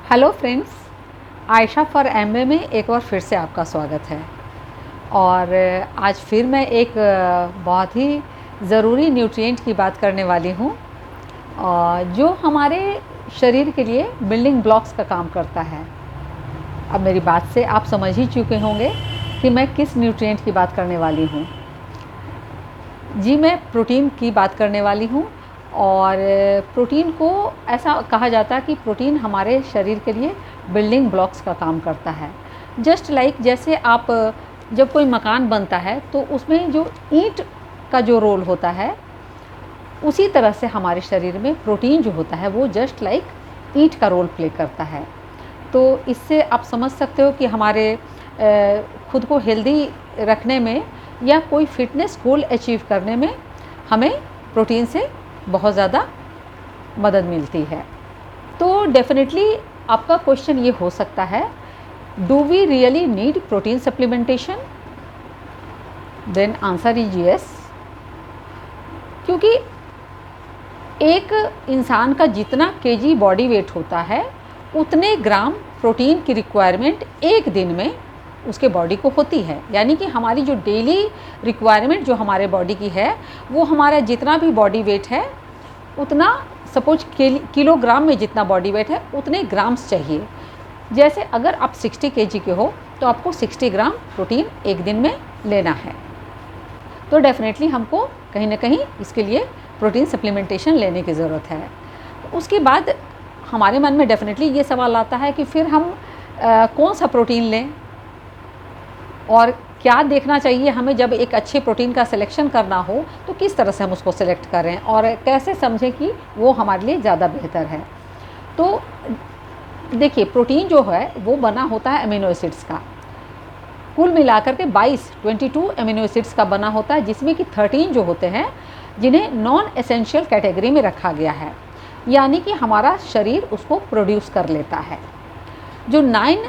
Hello friends, Ayesha for MA में एक बार फिर से आपका स्वागत है। और आज फिर मैं एक बहुत ही ज़रूरी न्यूट्रिएंट की बात करने वाली हूँ जो हमारे शरीर के लिए बिल्डिंग ब्लॉक्स का काम करता है। अब मेरी बात से आप समझ ही चुके होंगे कि मैं किस न्यूट्रिएंट की बात करने वाली हूँ। जी, मैं प्रोटीन की बात करने वाली हूँ। और प्रोटीन को ऐसा कहा जाता है कि प्रोटीन हमारे शरीर के लिए बिल्डिंग ब्लॉक्स का काम करता है। जस्ट लाइक जैसे आप जब कोई मकान बनता है तो उसमें जो ईंट का जो रोल होता है, उसी तरह से हमारे शरीर में प्रोटीन जो होता है वो जस्ट लाइक ईंट का रोल प्ले करता है। तो इससे आप समझ सकते हो कि हमारे खुद को हेल्दी रखने में या कोई फिटनेस गोल अचीव करने में हमें प्रोटीन से बहुत ज़्यादा मदद मिलती है। तो डेफिनेटली आपका क्वेश्चन ये हो सकता है, do we really need protein supplementation? Then answer is yes. क्योंकि एक इंसान का जितना केजी बॉडी वेट होता है उतने ग्राम प्रोटीन की रिक्वायरमेंट एक दिन में उसके बॉडी को होती है। यानी कि हमारी जो डेली रिक्वायरमेंट जो हमारे बॉडी की है वो हमारा जितना भी बॉडी वेट है उतना, सपोज किलोग्राम में जितना बॉडी वेट है उतने ग्राम्स चाहिए। जैसे अगर आप 60 केजी के हो तो आपको 60 ग्राम प्रोटीन एक दिन में लेना है। तो डेफिनेटली हमको कहीं ना कहीं इसके लिए प्रोटीन सप्लीमेंटेशन लेने की ज़रूरत है। उसके बाद हमारे मन में डेफिनेटली ये सवाल आता है कि फिर हम कौन सा प्रोटीन लें और क्या देखना चाहिए हमें। जब एक अच्छे प्रोटीन का सिलेक्शन करना हो तो किस तरह से हम उसको सिलेक्ट करें और कैसे समझें कि वो हमारे लिए ज़्यादा बेहतर है। तो देखिए, प्रोटीन जो है वो बना होता है अमीनो एसिड्स का। कुल मिलाकर के 22 अमीनो एसिड्स का बना होता है, जिसमें कि 13 जो होते हैं जिन्हें नॉन एसेंशियल कैटेगरी में रखा गया है, यानी कि हमारा शरीर उसको प्रोड्यूस कर लेता है। जो 9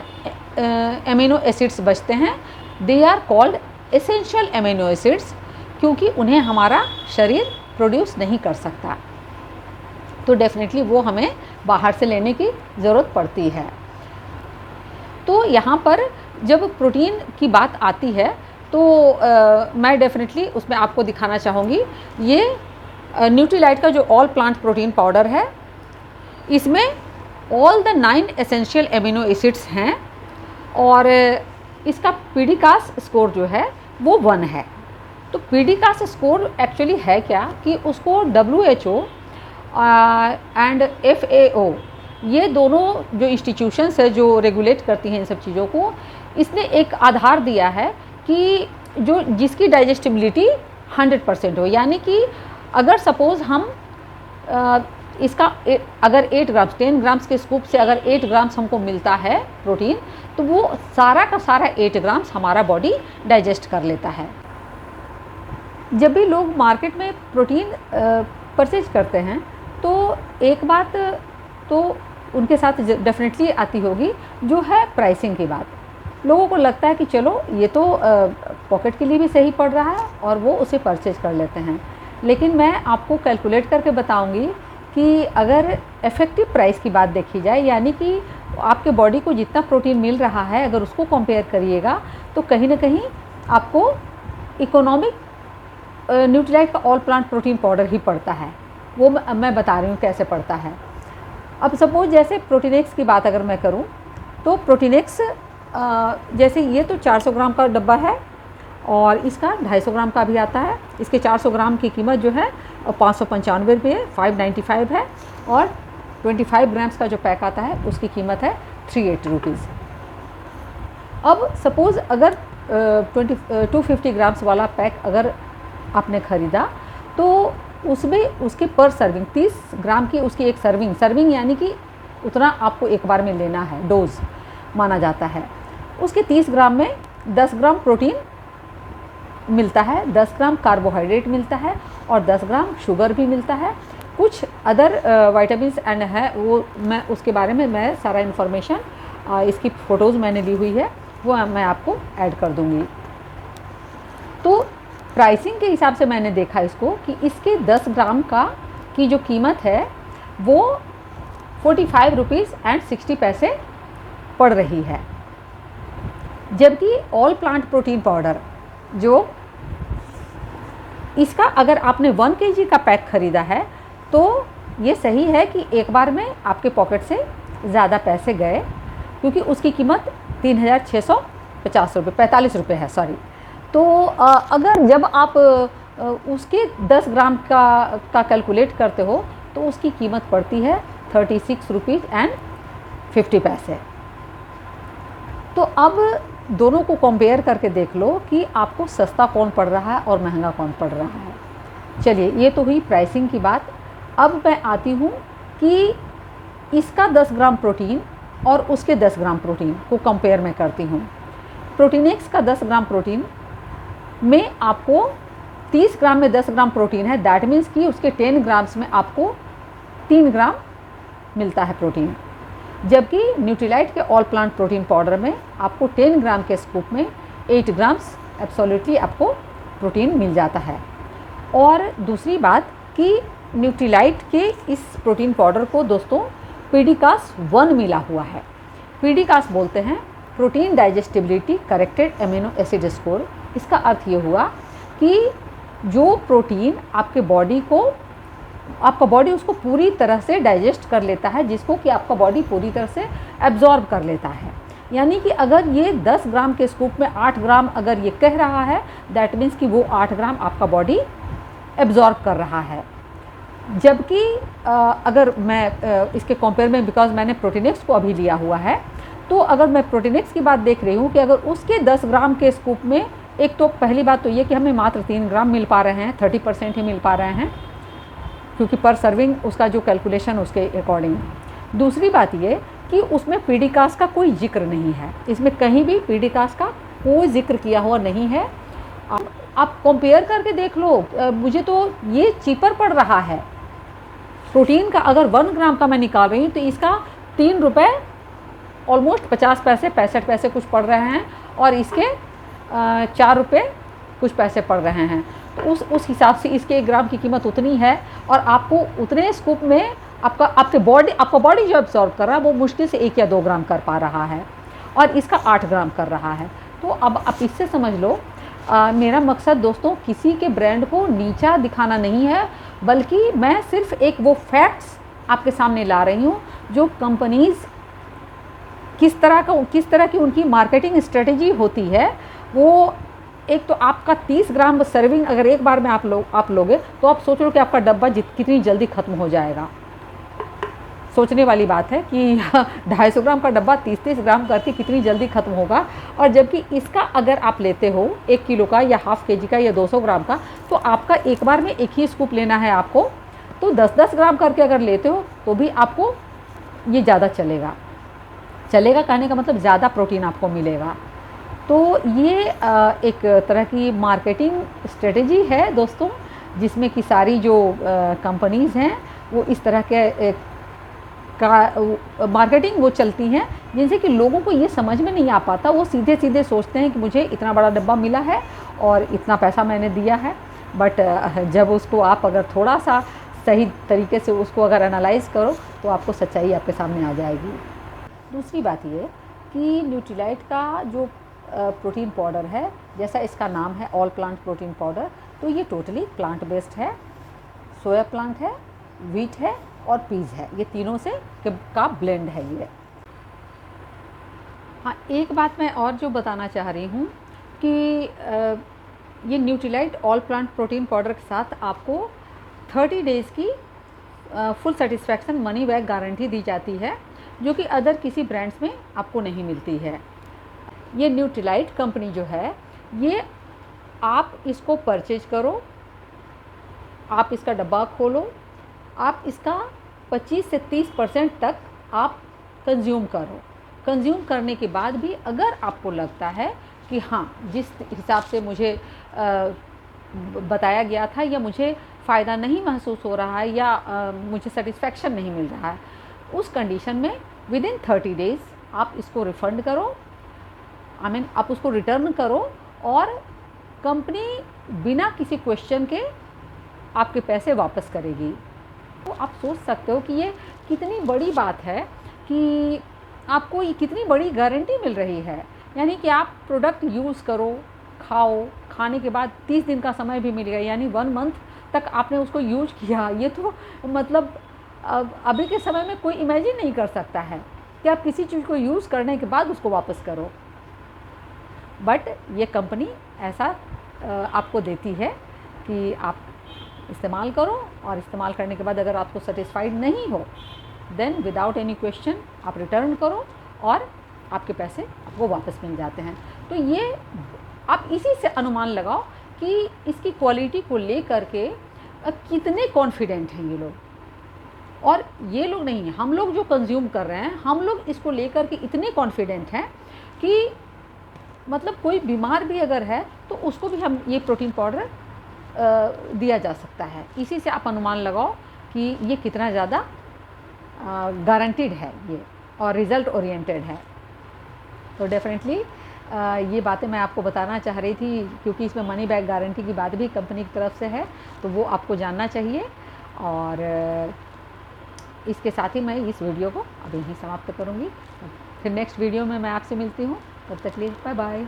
अमीनो एसिड्स बचते हैं they are called essential amino acids, क्योंकि उन्हें हमारा शरीर प्रोड्यूस नहीं कर सकता। तो डेफिनेटली वो हमें बाहर से लेने की ज़रूरत पड़ती है। तो यहाँ पर जब प्रोटीन की बात आती है तो मैं डेफिनेटली उसमें आपको दिखाना चाहूँगी। ये न्यूट्रीलाइट का जो ऑल प्लांट प्रोटीन पाउडर है, इसमें all the 9 essential amino acids हैं और इसका पीडीकास स्कोर जो है वो 1 है। तो पीडीकास स्कोर एक्चुअली है क्या कि उसको WHO एंड FAO, ये दोनों जो इंस्टीट्यूशंस है जो रेगुलेट करती हैं इन सब चीज़ों को, इसने एक आधार दिया है कि जो जिसकी डाइजेस्टिबिलिटी 100% हो। यानी कि अगर सपोज़ हम इसका अगर 8 ग्राम्स 10 ग्राम्स के स्कूप से अगर 8 ग्राम्स हमको मिलता है प्रोटीन, तो वो सारा का सारा 8 ग्राम्स हमारा बॉडी डाइजेस्ट कर लेता है। जब भी लोग मार्केट में प्रोटीन परचेज करते हैं तो एक बात तो उनके साथ डेफिनेटली आती होगी, जो है प्राइसिंग की बात। लोगों को लगता है कि चलो ये तो पॉकेट के लिए भी सही पड़ रहा है और वो उसे परचेज कर लेते हैं। लेकिन मैं आपको कैलकुलेट करके बताऊंगी कि अगर इफ़ेक्टिव प्राइस की बात देखी जाए, यानी कि आपके बॉडी को जितना प्रोटीन मिल रहा है अगर उसको कंपेयर करिएगा तो कहीं ना कहीं आपको इकोनॉमिक न्यूट्रीलाइट का ऑल प्लांट प्रोटीन पाउडर ही पड़ता है। वो मैं बता रही हूँ कैसे पड़ता है। अब सपोज जैसे प्रोटीनेक्स की बात अगर मैं करूँ तो प्रोटीनेक्स जैसे ये तो 400 ग्राम का डब्बा है और इसका 250 ग्राम का भी आता है। इसके 400 ग्राम की कीमत जो है 595 रुपये 595 है और 25 ग्राम्स का जो पैक आता है उसकी कीमत है 380 रुपीज़। अब सपोज़ अगर 250 ग्राम्स वाला पैक अगर आपने ख़रीदा तो उसमें उसके पर सर्विंग 30 ग्राम की उसकी एक सर्विंग यानी कि उतना आपको एक बार में लेना है, डोज माना जाता है। उसके 30 ग्राम में 10 ग्राम प्रोटीन मिलता है, 10 ग्राम कार्बोहाइड्रेट मिलता है और 10 ग्राम शुगर भी मिलता है। कुछ अदर विटामिन्स एंड है, वो मैं उसके बारे में मैं सारा इन्फॉर्मेशन इसकी फ़ोटोज़ मैंने ली हुई है, वो मैं आपको ऐड कर दूँगी। तो प्राइसिंग के हिसाब से मैंने देखा इसको कि इसके 10 ग्राम का की जो कीमत है वो ₹45.60 पड़ रही है। जबकि ऑल प्लांट प्रोटीन पाउडर जो इसका अगर आपने 1 kg का पैक ख़रीदा है तो ये सही है कि एक बार में आपके पॉकेट से ज़्यादा पैसे गए, क्योंकि उसकी कीमत 3,650 रुपये 45 रुपये है, सॉरी। तो अगर जब आप उसके 10 ग्राम का कैलकुलेट करते हो तो उसकी कीमत पड़ती है ₹36.50। तो अब दोनों को कंपेयर करके देख लो कि आपको सस्ता कौन पड़ रहा है और महंगा कौन पड़ रहा है। चलिए, ये तो हुई प्राइसिंग की बात। अब मैं आती हूँ कि इसका 10 ग्राम प्रोटीन और उसके 10 ग्राम प्रोटीन को कंपेयर मैं करती हूँ। प्रोटीनेक्स का 10 ग्राम प्रोटीन में आपको 30 ग्राम में 10 ग्राम प्रोटीन है, दैट मीन्स कि उसके 10 ग्राम्स में आपको 3 ग्राम मिलता है प्रोटीन। जबकि न्यूट्रीलाइट के ऑल प्लांट प्रोटीन पाउडर में आपको 10 ग्राम के स्कूप में 8 ग्राम्स एब्सोल्युटली आपको प्रोटीन मिल जाता है। और दूसरी बात कि न्यूट्रीलाइट के इस प्रोटीन पाउडर को दोस्तों पीडीकास 1 मिला हुआ है। पीडीकास बोलते हैं protein digestibility corrected amino acid score. इसका अर्थ ये हुआ कि जो प्रोटीन आपके बॉडी को, आपका बॉडी उसको पूरी तरह से डाइजेस्ट कर लेता है, जिसको कि आपका बॉडी पूरी तरह से एब्जॉर्ब कर लेता है। यानी कि अगर ये 10 ग्राम के स्कूप में 8 ग्राम अगर ये कह रहा है, दैट मीन्स कि वो 8 ग्राम आपका बॉडी एब्जॉर्ब कर रहा है। जबकि अगर मैं इसके कंपेयर में, बिकॉज मैंने प्रोटीनेक्स को अभी लिया हुआ है, तो अगर मैं प्रोटीनेक्स की बात देख रही हूँ कि अगर उसके 10 ग्राम के स्कूप में, एक तो पहली बात तो ये कि हमें मात्र 3 ग्राम मिल पा रहे हैं, 30% ही मिल पा रहे हैं, क्योंकि पर सर्विंग उसका जो कैलकुलेशन उसके अकॉर्डिंग। दूसरी बात ये कि उसमें पीडीकास का कोई जिक्र नहीं है, इसमें कहीं भी पीडीकास का कोई जिक्र किया हुआ नहीं है। आप कंपेयर करके देख लो, मुझे तो ये चीपर पड़ रहा है। प्रोटीन का अगर 1 ग्राम का मैं निकाल रही हूँ तो इसका 3 रुपये ऑलमोस्ट 50 पैसे 65 पैसे कुछ पड़ रहे हैं, और इसके 4 रुपये कुछ पैसे पड़ रहे हैं। तो उस हिसाब से इसके 1 ग्राम की कीमत उतनी है, और आपको उतने स्कूप में आपका बॉडी जो एब्जॉर्ब कर रहा है वो मुश्किल से 1 या 2 ग्राम कर पा रहा है, और इसका 8 ग्राम कर रहा है। तो अब आप इससे समझ लो, मेरा मकसद दोस्तों किसी के ब्रांड को नीचा दिखाना नहीं है, बल्कि मैं सिर्फ एक वो फैक्ट्स आपके सामने ला रही हूँ जो कंपनीज़ किस तरह की उनकी मार्केटिंग स्ट्रेटेजी होती है। वो एक तो आपका 30 ग्राम सर्विंग अगर एक बार में आप लोगे तो आप सोच लो कि आपका डब्बा कितनी जल्दी ख़त्म हो जाएगा। सोचने वाली बात है कि 250 ग्राम का डब्बा 30-30 ग्राम करके कितनी जल्दी ख़त्म होगा। और जबकि इसका अगर आप लेते हो 1 किलो का या हाफ केजी का या 200 ग्राम का, तो आपका एक बार में एक ही स्कूप लेना है आपको, तो 10-10 ग्राम करके अगर लेते हो तो भी आपको ये ज़्यादा चलेगा कहने का मतलब ज़्यादा प्रोटीन आपको मिलेगा। तो ये एक तरह की मार्केटिंग स्ट्रेटेजी है दोस्तों, जिसमें कि सारी जो कंपनीज़ हैं वो इस तरह के मार्केटिंग वो चलती हैं, जिनसे कि लोगों को ये समझ में नहीं आ पाता। वो सीधे सोचते हैं कि मुझे इतना बड़ा डब्बा मिला है और इतना पैसा मैंने दिया है, बट जब उसको आप अगर थोड़ा सा सही तरीके से उसको अगर एनालाइज़ करो तो आपको सच्चाई आपके सामने आ जाएगी। दूसरी बात ये कि न्यूट्रीलाइट का जो प्रोटीन पाउडर है, जैसा इसका नाम है ऑल प्लांट प्रोटीन पाउडर, तो ये टोटली प्लांट बेस्ड है। सोया प्लांट है, व्हीट है और पीज है, ये तीनों से का ब्लेंड है ये। हाँ, एक बात मैं और जो बताना चाह रही हूँ कि ये Nutrilite all plant protein powder के साथ आपको 30 डेज़ की full satisfaction money back guarantee दी जाती है, जो कि अदर किसी ब्रांड्स में आपको नहीं मिलती है। ये न्यूट्रीलाइट कंपनी जो है, ये आप इसको परचेज करो, आप इसका डब्बा खोलो, आप इसका 25 से 30% तक आप कंज्यूम करो। कंज्यूम करने के बाद भी अगर आपको लगता है कि हाँ, जिस हिसाब से मुझे बताया गया था या मुझे फ़ायदा नहीं महसूस हो रहा है या मुझे सेटिस्फैक्शन नहीं मिल रहा है, उस कंडीशन में विदिन 30 डेज़ आप इसको रिफ़ंड करो, आप उसको रिटर्न करो, और कंपनी बिना किसी क्वेश्चन के आपके पैसे वापस करेगी। तो आप सोच सकते हो कि ये कितनी बड़ी बात है कि आपको ये कितनी बड़ी गारंटी मिल रही है। यानी कि आप प्रोडक्ट यूज़ करो, खाओ, खाने के बाद 30 दिन का समय भी मिलेगा, यानी 1 मंथ तक आपने उसको यूज किया। ये तो मतलब अभी के समय में कोई इमेजिन नहीं कर सकता है कि आप किसी चीज़ को यूज़ करने के बाद उसको वापस करो। बट ये कंपनी ऐसा आपको देती है कि आप इस्तेमाल करो, और इस्तेमाल करने के बाद अगर आपको सेटिस्फाइड नहीं हो देन विदाउट एनी क्वेश्चन आप रिटर्न करो और आपके पैसे आपको वापस मिल जाते हैं। तो ये आप इसी से अनुमान लगाओ कि इसकी क्वालिटी को लेकर के कितने कॉन्फिडेंट हैं ये लोग। और ये लोग नहीं, हम लोग जो कंज्यूम कर रहे हैं, हम लोग इसको लेकर के इतने कॉन्फिडेंट हैं कि मतलब कोई बीमार भी अगर है तो उसको भी हम ये प्रोटीन पाउडर दिया जा सकता है। इसी से आप अनुमान लगाओ कि ये कितना ज़्यादा गारंटीड है ये, और रिज़ल्ट ओरिएंटेड है। तो डेफिनेटली ये बातें मैं आपको बताना चाह रही थी, क्योंकि इसमें मनी बैक गारंटी की बात भी कंपनी की तरफ से है, तो वो आपको जानना चाहिए। और इसके साथ ही मैं इस वीडियो को अभी ही समाप्त करूँगी। फिर नेक्स्ट वीडियो में मैं आपसे मिलती हूँ, तब तक के लिए बाय बाय।